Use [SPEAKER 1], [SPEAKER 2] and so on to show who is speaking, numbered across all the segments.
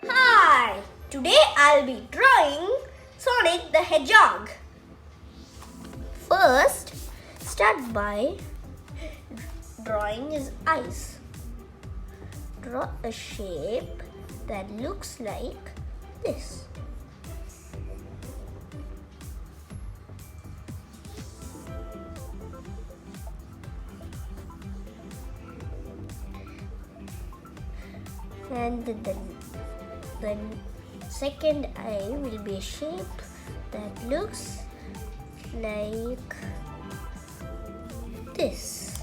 [SPEAKER 1] Hi! Today I'll be drawing Sonic the Hedgehog. First, start by drawing his eyes. Draw a shape that looks like this. And the second eye will be a shape that looks like this.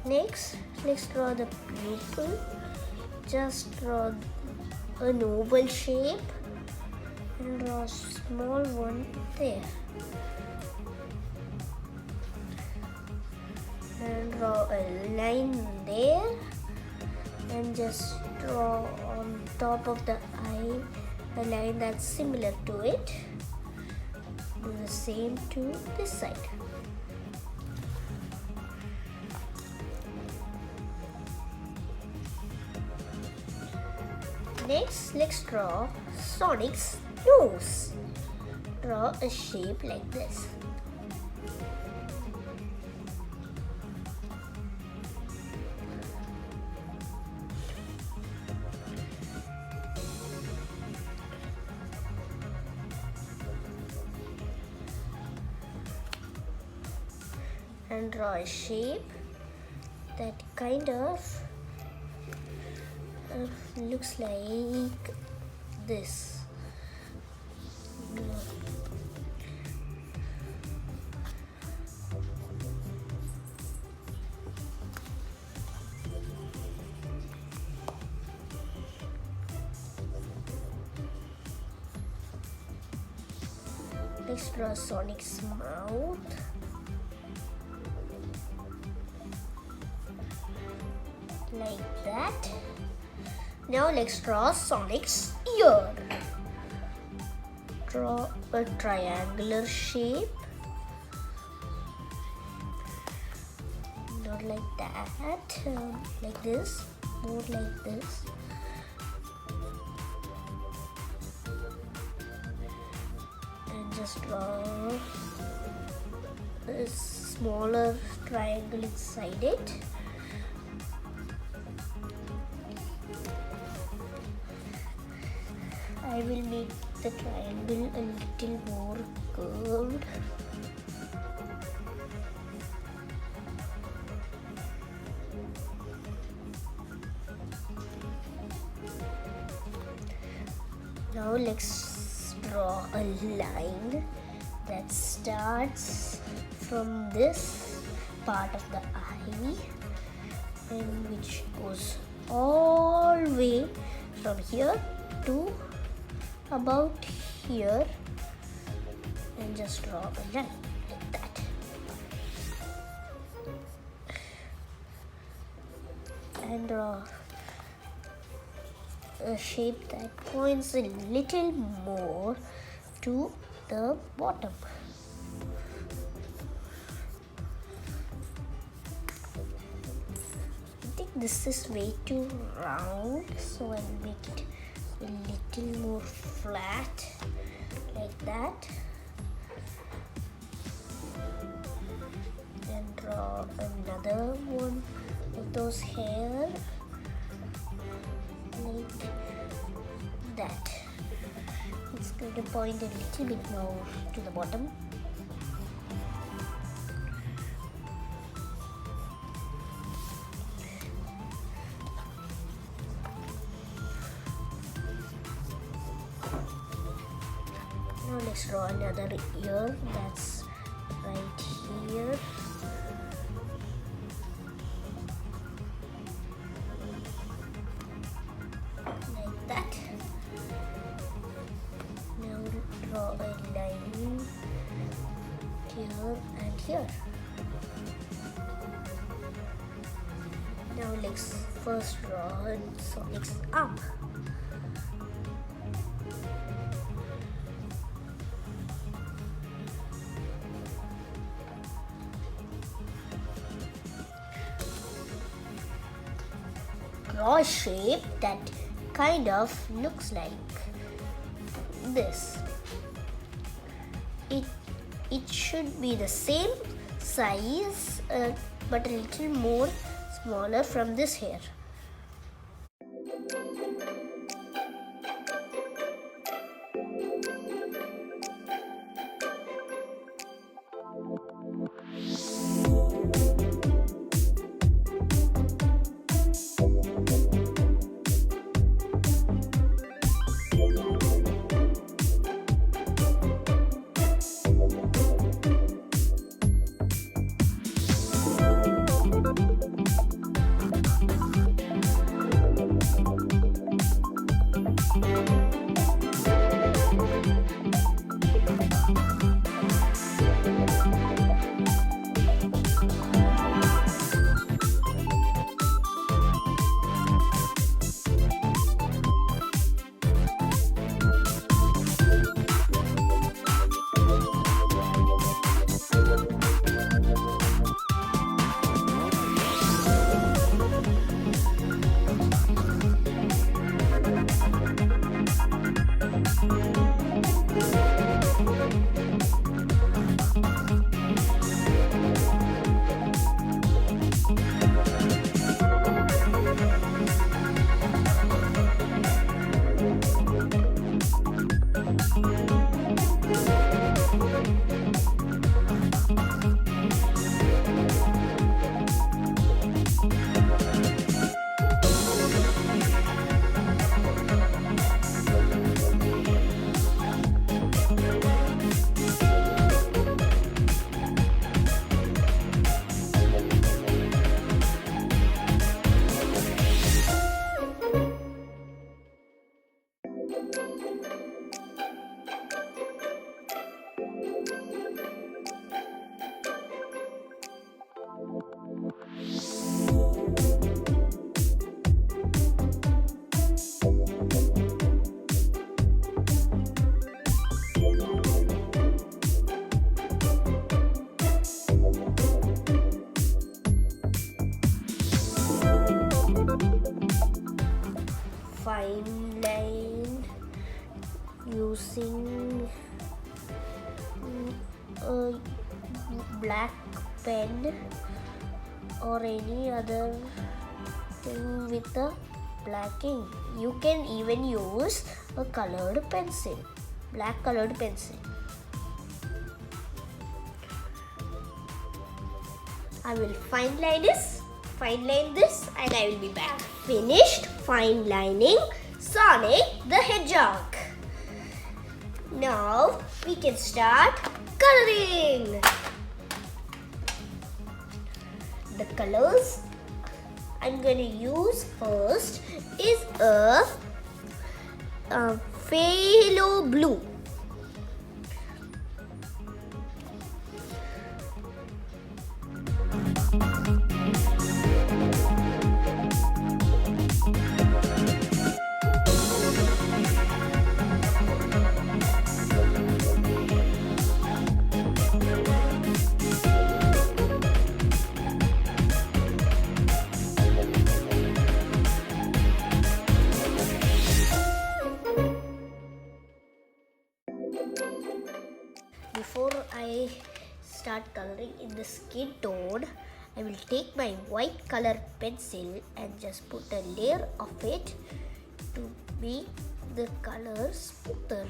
[SPEAKER 1] Next, let's draw the pupil. Just draw an oval shape and draw a small one there. And draw a line there and just draw on top of the eye a line that's similar to it. Do the same to this side. Next, let's draw Sonic's nose. Draw a shape like this. And draw a shape that kind of looks like this. Let's draw Sonic's mouth. Like that. Now let's draw Sonic's ear. Draw a triangular shape. Not like that, like this, more like this. And just draw a smaller triangle inside it. I will make the triangle a little more curved. Now let's draw a line that starts from this part of the eye and which goes all the way from here to about here, and just draw a line like that. And draw a shape that points a little more to the bottom. I think this is way too round, so I will make it a little more flat like that, and draw another one of those hair like that. It's going to point a little bit more to the bottom. Now let's draw another ear that's right here. Like that. Now draw a line here and here. Now let's first draw Sonic's arm. draw a shape that kind of looks like this. It should be the same size but a little more smaller from this here. Fine line using a black pen or any other thing with a black ink. You can even use a colored pencil, black colored pencil. I will fine line this and I will be back. Finished fine lining Sonic the Hedgehog. Now we can start coloring. The colors I'm going to use first is a phthalo blue. Before I start coloring in the skin tone, I will take my white color pencil and just put a layer of it to make the color smoother.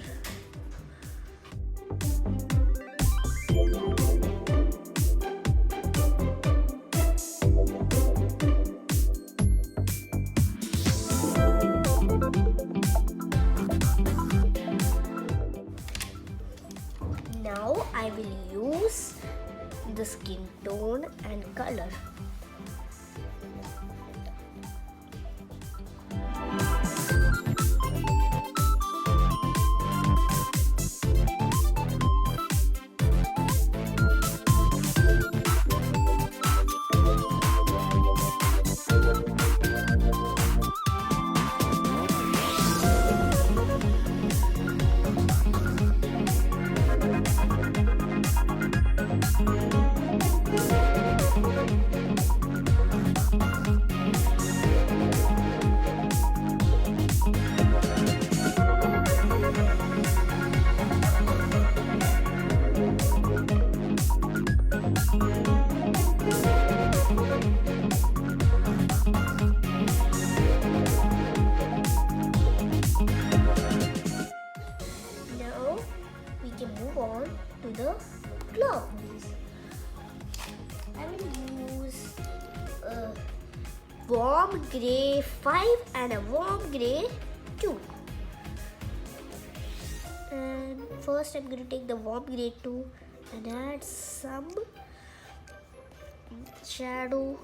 [SPEAKER 1] Now I will use the skin tone and color. warm grey 5 and a warm grey 2. And first I'm going to take the warm grey 2 and add some shadow.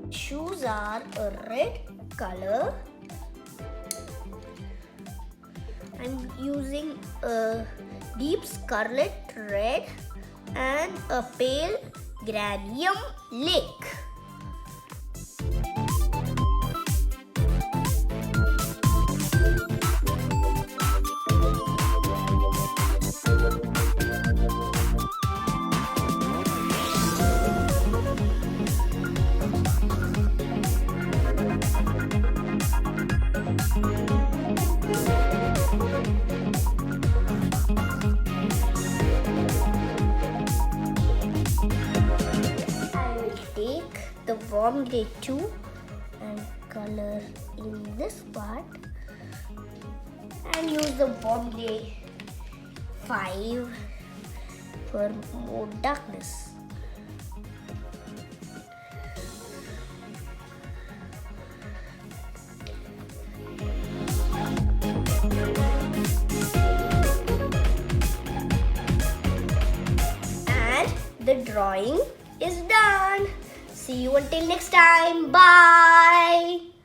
[SPEAKER 1] Shoes are a red color. I'm using a deep scarlet red and a pale granium lake. The warm grey 2 and color in this part and use the warm grey 5 for more darkness. And the drawing is done. See you until next time. Bye.